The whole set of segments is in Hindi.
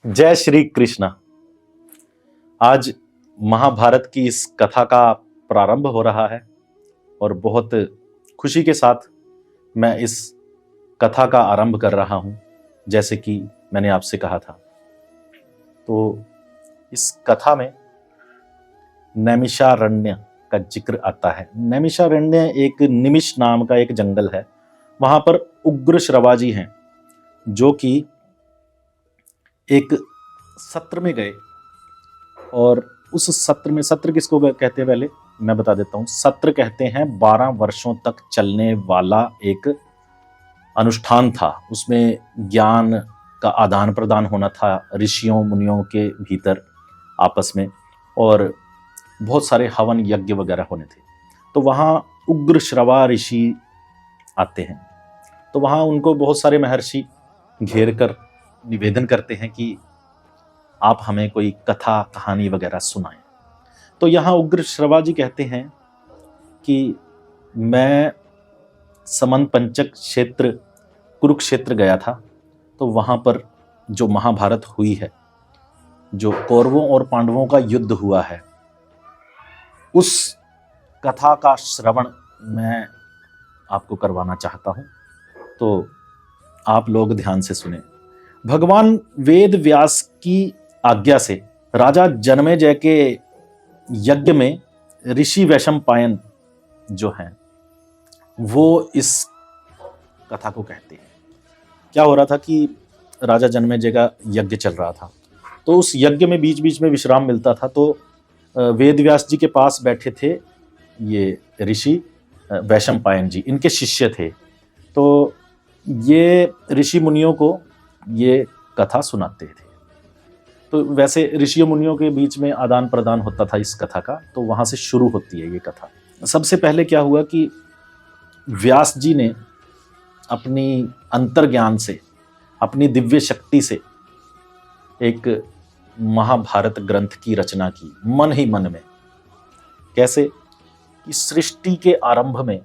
जय श्री कृष्ण। आज महाभारत की इस कथा का प्रारंभ हो रहा है और बहुत खुशी के साथ मैं इस कथा का आरंभ कर रहा हूं, जैसे कि मैंने आपसे कहा था। तो इस कथा में नैमिषारण्य का जिक्र आता है। नैमिषारण्य एक निमिष नाम का एक जंगल है। वहां पर उग्र श्रवाजी हैं जो कि एक सत्र में गए और उस सत्र में, सत्र किसको कहते हैं पहले मैं बता देता हूं। सत्र कहते हैं 12 वर्षों तक चलने वाला एक अनुष्ठान था। उसमें ज्ञान का आदान प्रदान होना था ऋषियों मुनियों के भीतर आपस में, और बहुत सारे हवन यज्ञ वगैरह होने थे। तो वहाँ उग्र श्रवा ऋषि आते हैं। तो वहाँ उनको बहुत सारे महर्षि घेर कर निवेदन करते हैं कि आप हमें कोई कथा कहानी वगैरह सुनाएं। तो यहाँ उग्र श्रवा जी कहते हैं कि मैं समन पंचक क्षेत्र कुरुक्षेत्र गया था। तो वहाँ पर जो महाभारत हुई है, जो कौरवों और पांडवों का युद्ध हुआ है, उस कथा का श्रवण मैं आपको करवाना चाहता हूँ। तो आप लोग ध्यान से सुने। भगवान वेद व्यास की आज्ञा से राजा जन्मेजय के यज्ञ में ऋषि वैशंपायन जो हैं वो इस कथा को कहते हैं। क्या हो रहा था कि राजा जन्मेजय का यज्ञ चल रहा था। तो उस यज्ञ में बीच बीच में विश्राम मिलता था। तो वेद व्यास जी के पास बैठे थे ये ऋषि वैशंपायन जी, इनके शिष्य थे। तो ये ऋषि मुनियों को ये कथा सुनाते थे। तो वैसे ऋषि मुनियों के बीच में आदान प्रदान होता था इस कथा का। तो वहां से शुरू होती है ये कथा। सबसे पहले क्या हुआ कि व्यास जी ने अपनी अंतर्ज्ञान से, अपनी दिव्य शक्ति से एक महाभारत ग्रंथ की रचना की, मन ही मन में। कैसे कि सृष्टि के आरंभ में,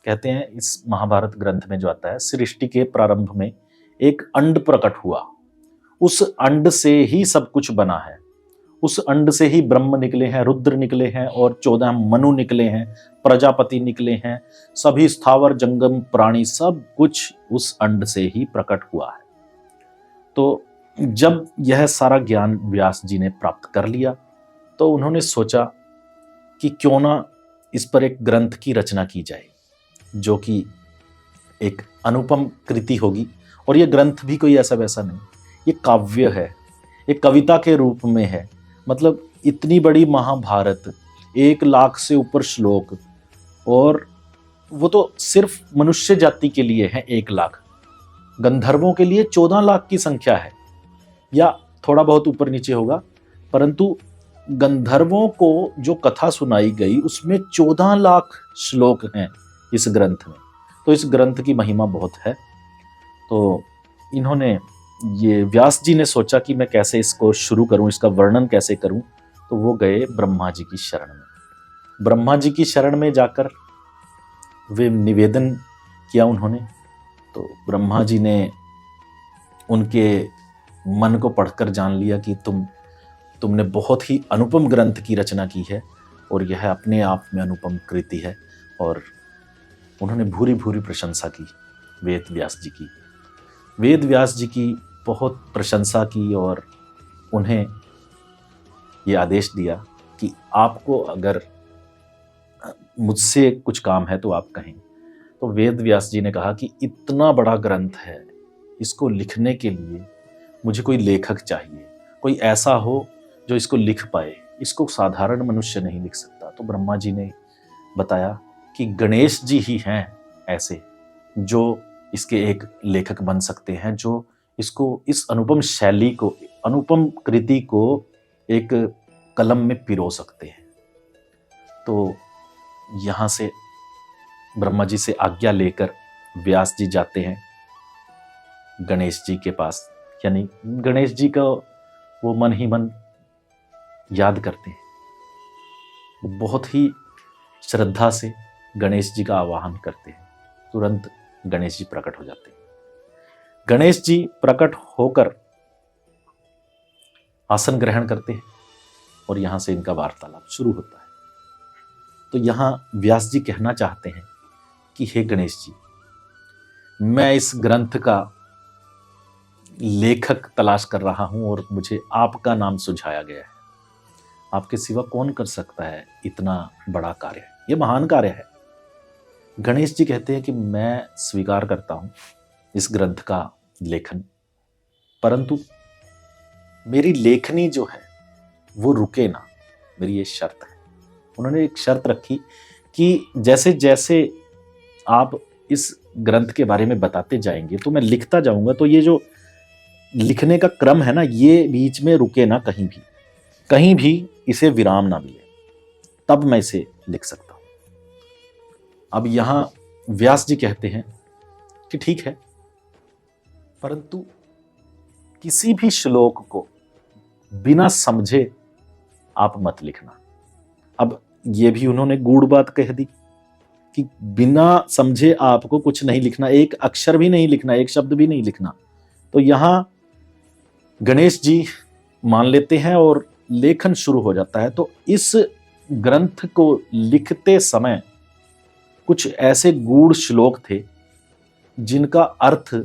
कहते हैं इस महाभारत ग्रंथ में जो आता है, सृष्टि के प्रारंभ में एक अंड प्रकट हुआ। उस अंड से ही सब कुछ बना है। उस अंड से ही ब्रह्म निकले हैं, रुद्र निकले हैं और 14 मनु निकले हैं, प्रजापति निकले हैं। सभी स्थावर जंगम प्राणी सब कुछ उस अंड से ही प्रकट हुआ है। तो जब यह सारा ज्ञान व्यास जी ने प्राप्त कर लिया तो उन्होंने सोचा कि क्यों ना इस पर एक ग्रंथ की रचना की जाए जो कि एक अनुपम कृति होगी। और यह ग्रंथ भी कोई ऐसा वैसा नहीं, ये काव्य है, एक कविता के रूप में है। मतलब इतनी बड़ी महाभारत, 1 लाख से ऊपर श्लोक, और वो तो सिर्फ मनुष्य जाति के लिए है 1 लाख, गंधर्वों के लिए 14 लाख की संख्या है, या थोड़ा बहुत ऊपर नीचे होगा। परंतु गंधर्वों को जो कथा सुनाई गई उसमें 14 लाख श्लोक हैं इस ग्रंथ में। तो इस ग्रंथ की महिमा बहुत है। तो इन्होंने, ये व्यास जी ने सोचा कि मैं कैसे इसको शुरू करूं, इसका वर्णन कैसे करूं। तो वो गए ब्रह्मा जी की शरण में। ब्रह्मा जी की शरण में जाकर वे निवेदन किया उन्होंने। तो ब्रह्मा जी ने उनके मन को पढ़कर जान लिया कि तुमने बहुत ही अनुपम ग्रंथ की रचना की है और यह अपने आप में अनुपम कृति है। और उन्होंने भूरी भूरी प्रशंसा की वेद व्यास जी की। वेद व्यास जी की बहुत प्रशंसा की और उन्हें ये आदेश दिया कि आपको अगर मुझसे कुछ काम है तो आप कहें। तो वेद व्यास जी ने कहा कि इतना बड़ा ग्रंथ है, इसको लिखने के लिए मुझे कोई लेखक चाहिए, कोई ऐसा हो जो इसको लिख पाए। इसको साधारण मनुष्य नहीं लिख सकता। तो ब्रह्मा जी ने बताया कि गणेश जी ही हैं ऐसे जो इसके एक लेखक बन सकते हैं, जो इसको, इस अनुपम शैली को, अनुपम कृति को एक कलम में पिरो सकते हैं। तो यहाँ से ब्रह्मा जी से आज्ञा लेकर व्यास जी जाते हैं गणेश जी के पास। यानी गणेश जी का वो मन ही मन याद करते हैं, बहुत ही श्रद्धा से गणेश जी का आवाहन करते हैं। तुरंत गणेश जी प्रकट हो जाते हैं। गणेश जी प्रकट होकर आसन ग्रहण करते हैं और यहाँ से इनका वार्तालाप शुरू होता है। तो यहाँ व्यास जी कहना चाहते हैं कि हे गणेश जी, मैं इस ग्रंथ का लेखक तलाश कर रहा हूं और मुझे आपका नाम सुझाया गया है। आपके सिवा कौन कर सकता है इतना बड़ा कार्य, यह महान कार्य है। गणेश जी कहते हैं कि मैं स्वीकार करता हूं इस ग्रंथ का लेखन, परंतु मेरी लेखनी जो है वो रुके ना, मेरी ये शर्त है। उन्होंने एक शर्त रखी कि जैसे जैसे आप इस ग्रंथ के बारे में बताते जाएंगे तो मैं लिखता जाऊंगा, तो ये जो लिखने का क्रम है ना, ये बीच में रुके ना, कहीं भी इसे विराम ना मिले, तब मैं इसे लिख सकता हूं। अब यहां व्यास जी कहते हैं कि ठीक है, परंतु किसी भी श्लोक को बिना समझे आप मत लिखना। अब ये भी उन्होंने गूढ़ बात कह दी कि बिना समझे आपको कुछ नहीं लिखना, एक अक्षर भी नहीं लिखना, एक शब्द भी नहीं लिखना। तो यहां गणेश जी मान लेते हैं और लेखन शुरू हो जाता है। तो इस ग्रंथ को लिखते समय कुछ ऐसे गूढ़ श्लोक थे जिनका अर्थ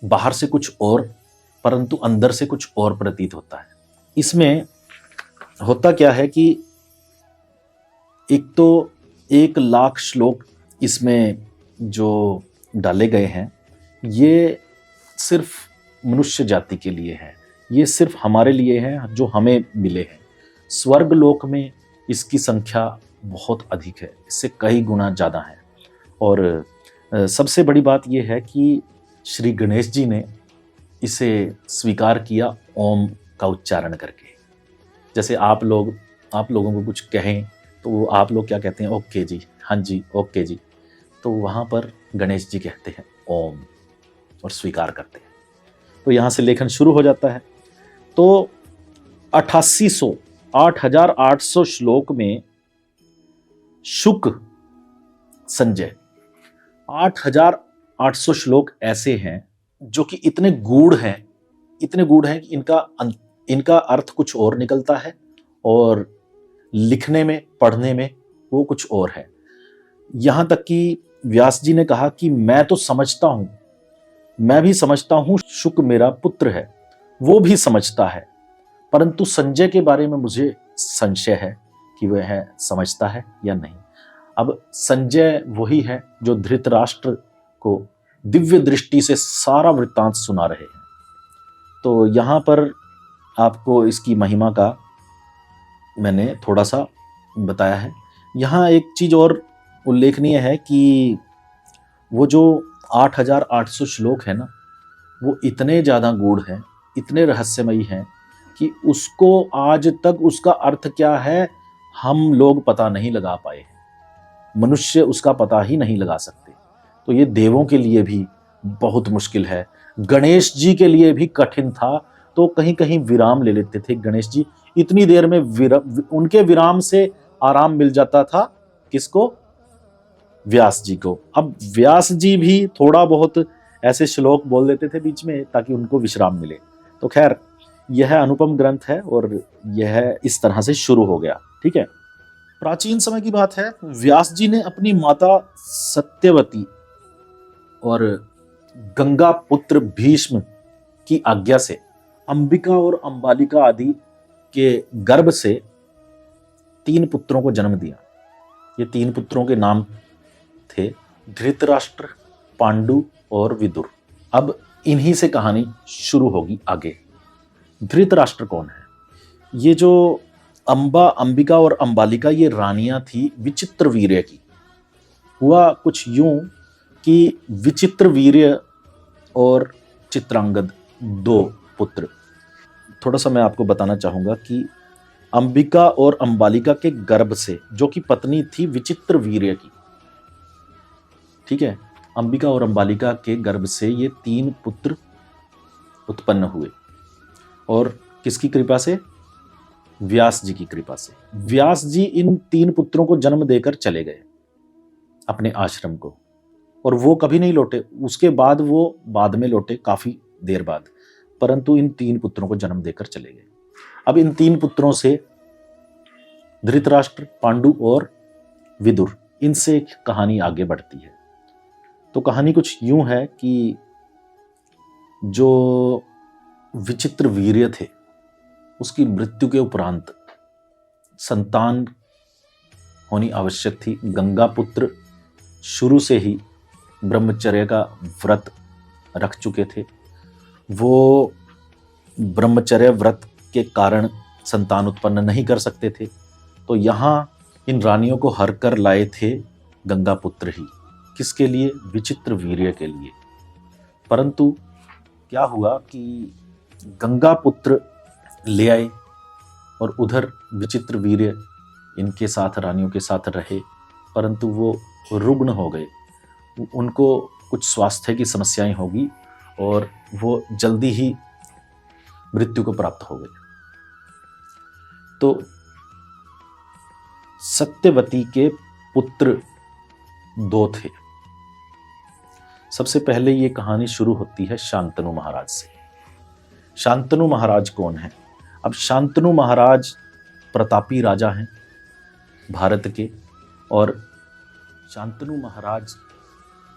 बाहर से कुछ और परंतु अंदर से कुछ और प्रतीत होता है। इसमें होता क्या है कि एक तो 1,00,000 श्लोक इसमें जो डाले गए हैं, ये सिर्फ मनुष्य जाति के लिए है, ये सिर्फ हमारे लिए है जो हमें मिले हैं। स्वर्ग लोक में इसकी संख्या बहुत अधिक है, इससे कई गुना ज़्यादा है। और सबसे बड़ी बात यह है कि श्री गणेश जी ने इसे स्वीकार किया ओम का उच्चारण करके। जैसे आप लोगों को कुछ कहें तो आप लोग क्या कहते हैं, ओके जी, हाँ जी, ओके जी। तो वहाँ पर गणेश जी कहते हैं ओम और स्वीकार करते हैं। तो यहाँ से लेखन शुरू हो जाता है। तो 8,800 श्लोक में शुक संजय 8,800 श्लोक ऐसे हैं जो कि इतने गूढ़ हैं कि इनका अर्थ कुछ और निकलता है और लिखने में, पढ़ने में वो कुछ और है। यहां तक कि व्यास जी ने कहा कि मैं भी समझता हूं शुक मेरा पुत्र है, वो भी समझता है, परंतु संजय के बारे में मुझे संशय है कि वह समझता है या नहीं। अब संजय वही है जो धृतराष्ट्र को दिव्य दृष्टि से सारा वृत्तांत सुना रहे हैं। तो यहाँ पर आपको इसकी महिमा का मैंने थोड़ा सा बताया है। यहाँ एक चीज़ और उल्लेखनीय है कि वो जो 8,800 श्लोक है ना, वो इतने ज़्यादा गूढ़ हैं, इतने रहस्यमयी हैं कि उसको आज तक उसका अर्थ क्या है हम लोग पता नहीं लगा पाए हैं। मनुष्य उसका पता ही नहीं लगा सकते। तो ये देवों के लिए भी बहुत मुश्किल है, गणेश जी के लिए भी कठिन था। तो कहीं कहीं विराम ले लेते थे गणेश जी, इतनी देर में उनके विराम से आराम मिल जाता था। किसको? व्यास जी को। अब व्यास जी भी थोड़ा बहुत ऐसे श्लोक बोल देते थे बीच में ताकि उनको विश्राम मिले। तो खैर, यह अनुपम ग्रंथ है और यह इस तरह से शुरू हो गया। ठीक है, प्राचीन समय की बात है। व्यास जी ने अपनी माता सत्यवती और गंगा पुत्र भीष्म की आज्ञा से अंबिका और अंबालिका आदि के गर्भ से 3 पुत्रों को जन्म दिया। ये 3 पुत्रों के नाम थे धृतराष्ट्र, पांडु और विदुर। अब इन्हीं से कहानी शुरू होगी आगे। धृतराष्ट्र कौन है? ये जो अंबिका और अंबालिका, ये रानियां थी विचित्र वीर्य की। हुआ कुछ यूं कि विचित्र वीर्य और चित्रांगद 2 पुत्र। थोड़ा सा मैं आपको बताना चाहूँगा कि अंबिका और अंबालिका के गर्भ से, जो कि पत्नी थी विचित्र वीर्य की, ठीक है, अंबिका और अंबालिका के गर्भ से ये 3 पुत्र उत्पन्न हुए। और किसकी कृपा से? व्यास जी की कृपा से। व्यास जी इन 3 पुत्रों को जन्म देकर चले गए अपने आश्रम को, और वो कभी नहीं लौटे। उसके बाद वो बाद में लौटे, काफी देर बाद। परंतु इन 3 पुत्रों को जन्म देकर चले गए। अब इन 3 पुत्रों से धृतराष्ट्र, पांडु और विदुर, इनसे एक कहानी आगे बढ़ती है। तो कहानी कुछ यूं है कि जो विचित्र वीर्य थे, उसकी मृत्यु के उपरांत संतान होनी आवश्यक थी। गंगा पुत्र शुरू से ही ब्रह्मचर्य का व्रत रख चुके थे। वो ब्रह्मचर्य व्रत के कारण संतान उत्पन्न नहीं कर सकते थे। तो यहाँ इन रानियों को हर कर लाए थे गंगा पुत्र ही। किसके लिए? विचित्र वीर्य के लिए। परंतु क्या हुआ कि गंगा पुत्र ले आए और उधर विचित्र वीर्य इनके साथ, रानियों के साथ रहे, परंतु वो रुग्ण हो गए। उनको कुछ स्वास्थ्य की समस्याएं होगी और वो जल्दी ही मृत्यु को प्राप्त हो गए। तो सत्यवती के पुत्र 2 थे। सबसे पहले ये कहानी शुरू होती है शांतनु महाराज से। शांतनु महाराज कौन है? अब शांतनु महाराज प्रतापी राजा हैं भारत के, और शांतनु महाराज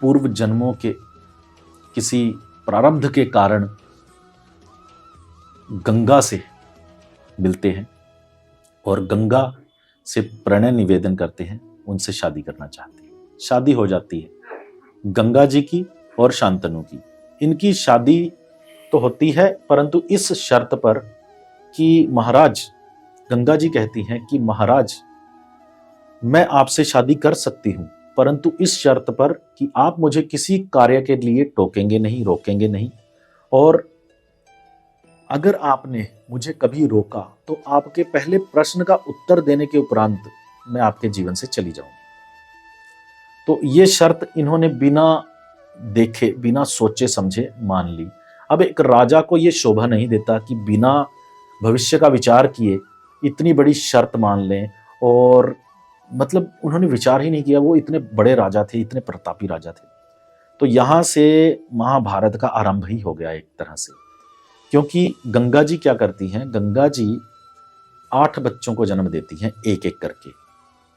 पूर्व जन्मों के किसी प्रारब्ध के कारण गंगा से मिलते हैं और गंगा से प्रणय निवेदन करते हैं, उनसे शादी करना चाहते हैं। शादी हो जाती है गंगा जी की और शांतनु की। इनकी शादी तो होती है, परंतु इस शर्त पर कि महाराज, गंगा जी कहती हैं कि महाराज मैं आपसे शादी कर सकती हूं, परंतु इस शर्त पर कि आप मुझे किसी कार्य के लिए टोकेंगे नहीं, रोकेंगे नहीं, और अगर आपने मुझे कभी रोका तो आपके पहले प्रश्न का उत्तर देने के उपरांत मैं आपके जीवन से चली जाऊंगी। तो ये शर्त इन्होंने बिना देखे, बिना सोचे समझे मान ली। अब एक राजा को ये शोभा नहीं देता कि बिना भविष्य का विचार किए इतनी बड़ी शर्त मान लें, और मतलब उन्होंने विचार ही नहीं किया। वो इतने बड़े राजा थे, इतने प्रतापी राजा थे। तो यहाँ से महाभारत का आरंभ ही हो गया एक तरह से, क्योंकि गंगा जी क्या करती हैं? गंगा जी 8 बच्चों को जन्म देती हैं एक एक करके।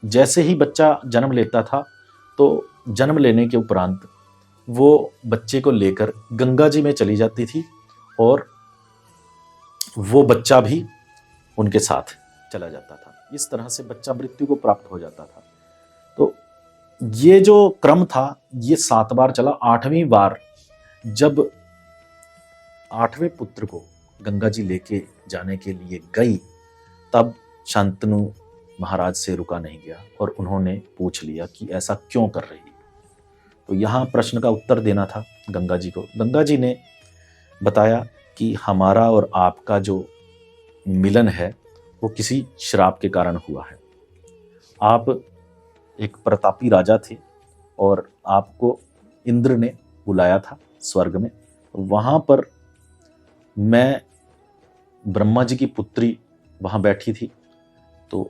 जैसे ही बच्चा जन्म लेता था तो जन्म लेने के उपरांत वो बच्चे को लेकर गंगा जी में चली जाती थी और वो बच्चा भी उनके साथ चला जाता था। इस तरह से बच्चा मृत्यु को प्राप्त हो जाता था। तो ये जो क्रम था ये 7 बार चला। 8वीं बार जब 8वें पुत्र को गंगा जी लेके जाने के लिए गई, तब शांतनु महाराज से रुका नहीं गया और उन्होंने पूछ लिया कि ऐसा क्यों कर रही। तो यहाँ प्रश्न का उत्तर देना था गंगा जी को। गंगा जी ने बताया कि हमारा और आपका जो मिलन है वो किसी श्राप के कारण हुआ है। आप एक प्रतापी राजा थे और आपको इंद्र ने बुलाया था स्वर्ग में। वहाँ पर मैं, ब्रह्मा जी की पुत्री वहाँ बैठी थी, तो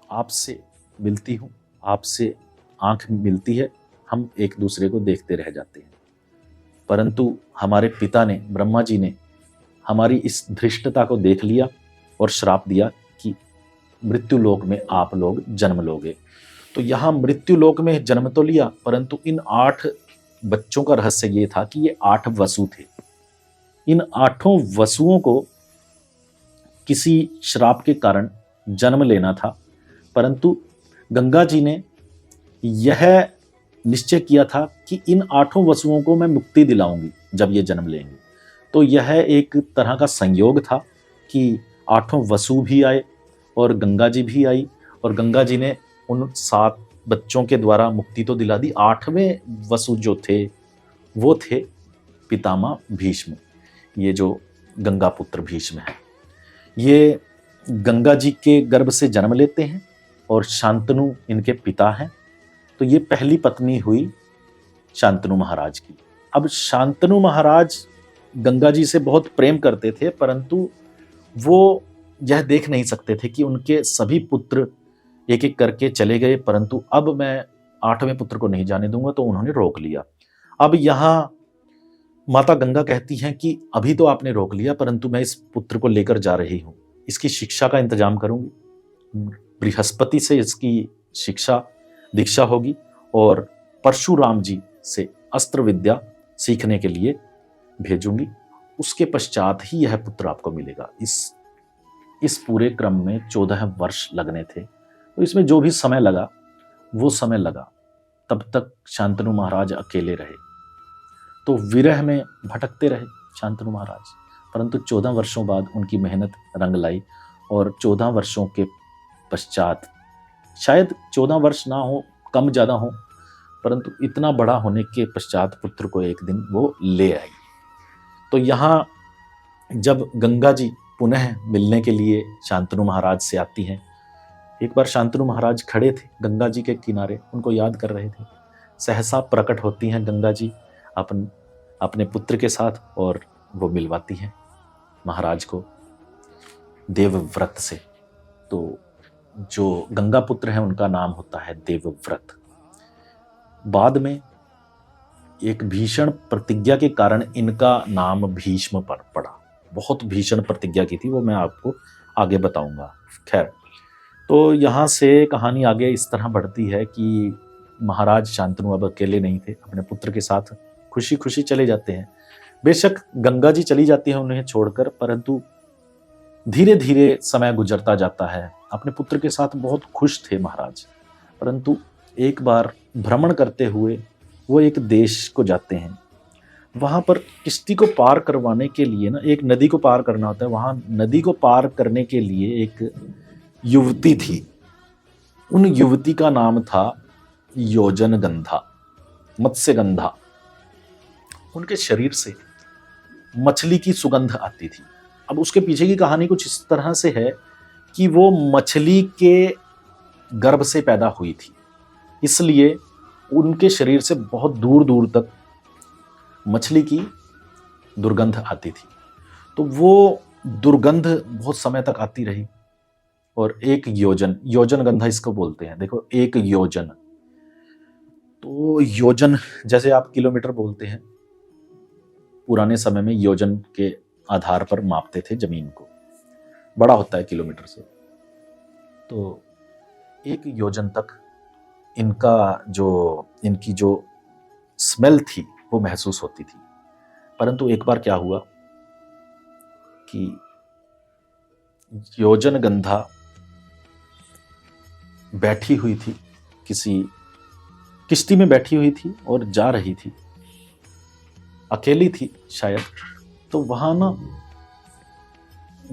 आपसे मिलती हूँ, आपसे आंख मिलती है, हम एक दूसरे को देखते रह जाते हैं। परंतु हमारे पिता ने, ब्रह्मा जी ने, हमारी इस धृष्टता को देख लिया और श्राप दिया कि मृत्यु लोक में आप लोग जन्म लोगे। तो यहाँ मृत्यु लोक में जन्म तो लिया, परंतु इन 8 बच्चों का रहस्य ये था कि ये 8 वसु थे। इन 8 वसुओं को किसी श्राप के कारण जन्म लेना था, परंतु गंगा जी ने यह निश्चय किया था कि इन 8 वसुओं को मैं मुक्ति दिलाऊंगी जब ये जन्म लेंगे। तो यह एक तरह का संयोग था कि 8 वसु भी आए और गंगा जी भी आई, और गंगा जी ने उन 7 बच्चों के द्वारा मुक्ति तो दिला दी। 8वें वसु जो थे वो थे पितामह भीष्म। ये जो गंगा पुत्र भीष्म है, ये गंगा जी के गर्भ से जन्म लेते हैं और शांतनु इनके पिता हैं। तो ये पहली पत्नी हुई शांतनु महाराज की। अब शांतनु महाराज गंगा जी से बहुत प्रेम करते थे, परंतु वो यह देख नहीं सकते थे कि उनके सभी पुत्र एक एक करके चले गए, परंतु अब मैं 8वें पुत्र को नहीं जाने दूंगा, तो उन्होंने रोक लिया। अब यहाँ माता गंगा कहती हैं कि अभी तो आपने रोक लिया, परंतु मैं इस पुत्र को लेकर जा रही हूँ, इसकी शिक्षा का इंतजाम करूंगी। बृहस्पति से इसकी शिक्षा दीक्षा होगी और परशुराम जी से अस्त्र विद्या सीखने के लिए भेजूंगी। उसके पश्चात ही यह पुत्र आपको मिलेगा। इस पूरे क्रम में 14 वर्ष लगने थे। तो इसमें जो भी समय लगा वो समय लगा, तब तक शांतनु महाराज अकेले रहे। तो विरह में भटकते रहे शांतनु महाराज, परंतु 14 वर्षों बाद उनकी मेहनत रंग लाई और 14 वर्षों के पश्चात, शायद 14 वर्ष ना हो, कम ज़्यादा हो, परंतु इतना बड़ा होने के पश्चात पुत्र को एक दिन वो ले आई। तो यहाँ जब गंगा जी पुनः मिलने के लिए शांतनु महाराज से आती हैं, एक बार शांतनु महाराज खड़े थे गंगा जी के किनारे, उनको याद कर रहे थे। सहसा प्रकट होती हैं गंगा जी अपने पुत्र के साथ और वो मिलवाती हैं महाराज को देवव्रत से। तो जो गंगा पुत्र हैं उनका नाम होता है देवव्रत। बाद में एक भीषण प्रतिज्ञा के कारण इनका नाम भीष्म पड़ा। बहुत भीषण प्रतिज्ञा की थी, वो मैं आपको आगे बताऊंगा। खैर, तो यहाँ से कहानी आगे इस तरह बढ़ती है कि महाराज शांतनु अब अकेले नहीं थे, अपने पुत्र के साथ खुशी खुशी चले जाते हैं। बेशक गंगा जी चली जाती है उन्हें छोड़कर, परंतु धीरे धीरे समय गुजरता जाता है। अपने पुत्र के साथ बहुत खुश थे महाराज, परंतु एक बार भ्रमण करते हुए वो एक देश को जाते हैं। वहाँ पर किश्ती को पार करवाने के लिए ना, एक नदी को पार करना होता है। वहाँ नदी को पार करने के लिए एक युवती थी। उन युवती का नाम था योजनगंधा, मत्स्यगंधा। उनके शरीर से मछली की सुगंध आती थी। अब उसके पीछे की कहानी कुछ इस तरह से है कि वो मछली के गर्भ से पैदा हुई थी, इसलिए उनके शरीर से बहुत दूर दूर तक मछली की दुर्गंध आती थी। तो वो दुर्गंध बहुत समय तक आती रही और एक योजन गंधा इसको बोलते हैं। देखो, एक योजन, तो योजन जैसे आप किलोमीटर बोलते हैं, पुराने समय में योजन के आधार पर मापते थे जमीन को, बड़ा होता है किलोमीटर से। तो एक योजन तक इनकी जो स्मेल थी वो महसूस होती थी। परंतु एक बार क्या हुआ कि योजनगंधा बैठी हुई थी, किसी किश्ती में बैठी हुई थी और जा रही थी, अकेली थी शायद। तो वहां ना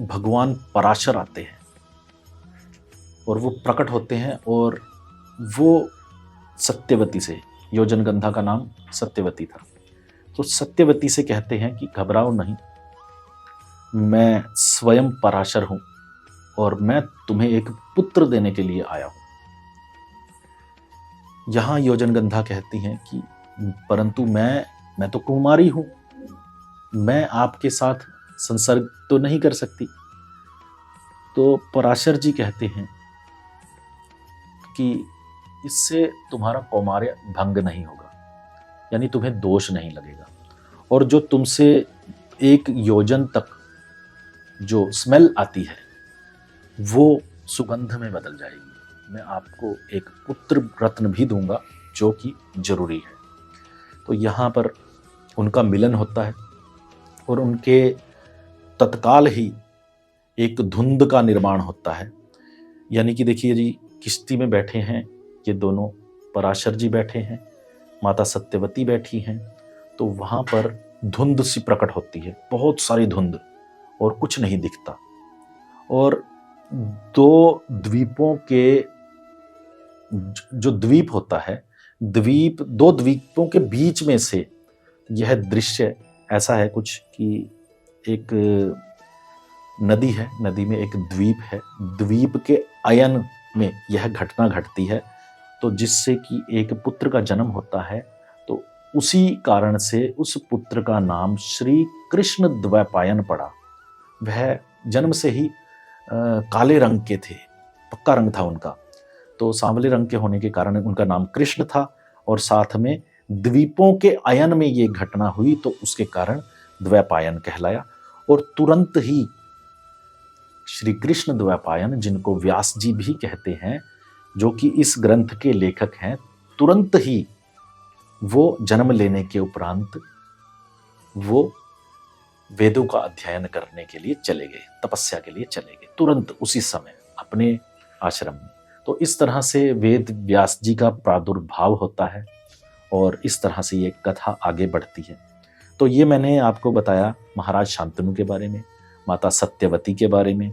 भगवान पराशर आते हैं और वो प्रकट होते हैं और वो सत्यवती से, योजनगंधा का नाम सत्यवती था, तो सत्यवती से कहते हैं कि घबराओ नहीं, मैं स्वयं पराशर हूं और मैं तुम्हें एक पुत्र देने के लिए आया हूं। यहां योजनगंधा कहती हैं कि परंतु मैं तो कुमारी हूं, मैं आपके साथ संसर्ग तो नहीं कर सकती। तो पराशर जी कहते हैं कि इससे तुम्हारा कौमार्य भंग नहीं होगा, यानी तुम्हें दोष नहीं लगेगा, और जो तुमसे एक योजन तक जो स्मेल आती है वो सुगंध में बदल जाएगी। मैं आपको एक पुत्र रत्न भी दूंगा जो कि जरूरी है। तो यहाँ पर उनका मिलन होता है और उनके तत्काल ही एक धुंध का निर्माण होता है। यानी कि देखिए जी, किश्ती में बैठे हैं ये दोनों, पराशर जी बैठे हैं, माता सत्यवती बैठी हैं, तो वहाँ पर धुंध सी प्रकट होती है, बहुत सारी धुंध, और कुछ नहीं दिखता। और दो द्वीपों के जो द्वीप होता है, दो द्वीपों के बीच में से यह दृश्य ऐसा है कुछ कि एक नदी है, नदी में एक द्वीप है, द्वीप के अयन में यह घटना घटती है, तो जिससे कि एक पुत्र का जन्म होता है। तो उसी कारण से उस पुत्र का नाम श्री कृष्ण द्वैपायन पड़ा। वह जन्म से ही काले रंग के थे, पक्का रंग था उनका, तो सांवले रंग के होने के कारण उनका नाम कृष्ण था और साथ में द्वीपों के अयन में ये घटना हुई तो उसके कारण द्वैपायन कहलाया। और तुरंत ही श्री कृष्ण द्वैपायन, जिनको व्यास जी भी कहते हैं, जो कि इस ग्रंथ के लेखक हैं, तुरंत ही वो जन्म लेने के उपरांत वो वेदों का अध्ययन करने के लिए चले गए, तपस्या के लिए चले गए, तुरंत उसी समय अपने आश्रम में। तो इस तरह से वेद व्यास जी का प्रादुर्भाव होता है और इस तरह से ये कथा आगे बढ़ती है। तो ये मैंने आपको बताया महाराज शांतनु के बारे में, माता सत्यवती के बारे में,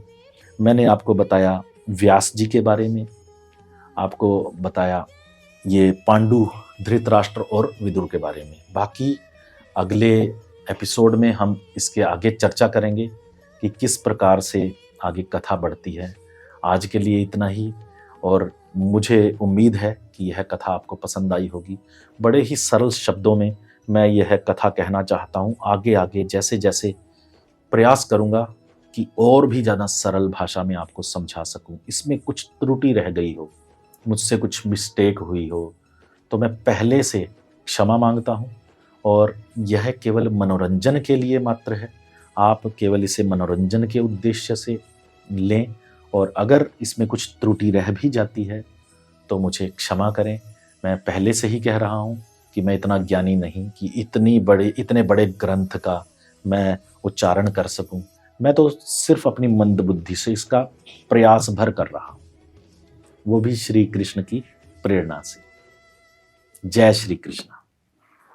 मैंने आपको बताया व्यास जी के बारे में, आपको बताया ये पांडु, धृतराष्ट्र और विदुर के बारे में। बाकी अगले एपिसोड में हम इसके आगे चर्चा करेंगे कि किस प्रकार से आगे कथा बढ़ती है। आज के लिए इतना ही, और मुझे उम्मीद है कि यह कथा आपको पसंद आई होगी। बड़े ही सरल शब्दों में मैं यह कथा कहना चाहता हूँ। आगे आगे जैसे जैसे प्रयास करूँगा कि और भी ज़्यादा सरल भाषा में आपको समझा सकूँ। इसमें कुछ त्रुटि रह गई हो, मुझसे कुछ मिस्टेक हुई हो, तो मैं पहले से क्षमा मांगता हूँ। और यह केवल मनोरंजन के लिए मात्र है, आप केवल इसे मनोरंजन के उद्देश्य से लें। और अगर इसमें कुछ त्रुटि रह भी जाती है तो मुझे क्षमा करें। मैं पहले से ही कह रहा हूँ कि मैं इतना ज्ञानी नहीं कि इतने बड़े ग्रंथ का मैं उच्चारण कर सकूं। मैं तो सिर्फ अपनी मंद बुद्धि से इसका प्रयास भर कर रहा हूँ, वो भी श्री कृष्ण की प्रेरणा से। जय श्री कृष्ण।